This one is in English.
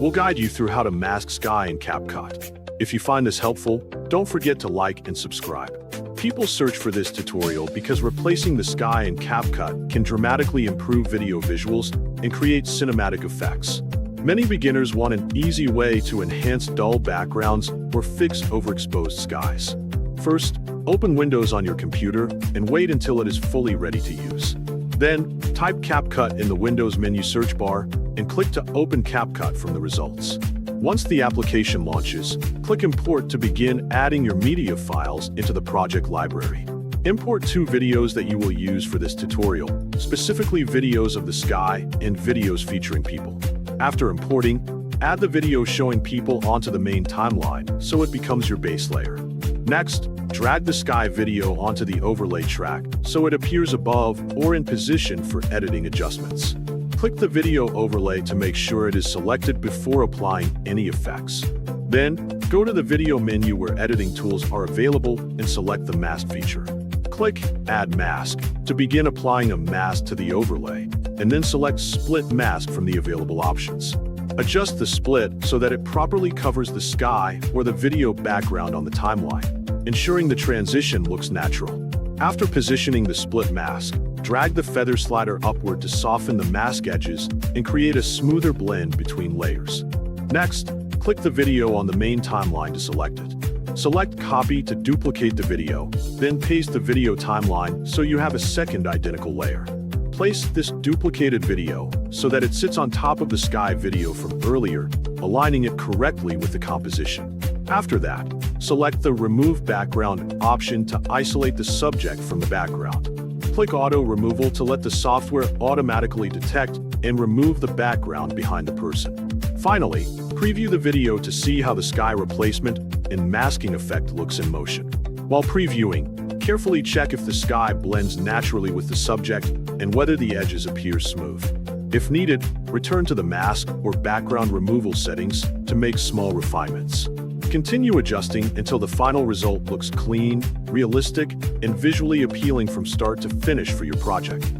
we'll guide you through how to mask sky in CapCut. If you find this helpful, don't forget to like and subscribe. People search for this tutorial because replacing the sky in CapCut can dramatically improve video visuals and create cinematic effects. Many beginners want an easy way to enhance dull backgrounds or fix overexposed skies. First, open Windows on your computer and wait until it is fully ready to use. Then, type CapCut in the Windows menu search bar and click to open CapCut from the results. Once the application launches, click Import to begin adding your media files into the project library. Import 2 videos that you will use for this tutorial, specifically videos of the sky and videos featuring people. After importing, add the video showing people onto the main timeline so it becomes your base layer. Next, drag the sky video onto the overlay track so it appears above or in position for editing adjustments. Click the video overlay to make sure it is selected before applying any effects. Then, go to the video menu where editing tools are available and select the mask feature. Click Add Mask to begin applying a mask to the overlay, and then select Split Mask from the available options. Adjust the split so that it properly covers the sky or the video background on the timeline, ensuring the transition looks natural. After positioning the split mask, drag the feather slider upward to soften the mask edges and create a smoother blend between layers. Next, click the video on the main timeline to select it. Select Copy to duplicate the video, then paste the video timeline so you have a second identical layer. Place this duplicated video so that it sits on top of the sky video from earlier, aligning it correctly with the composition. After that, select the Remove Background option to isolate the subject from the background. Click Auto Removal to let the software automatically detect and remove the background behind the person. Finally, preview the video to see how the sky replacement and masking effect looks in motion. While previewing, carefully check if the sky blends naturally with the subject and whether the edges appear smooth. If needed, return to the mask or background removal settings to make small refinements. Continue adjusting until the final result looks clean, realistic, and visually appealing from start to finish for your project.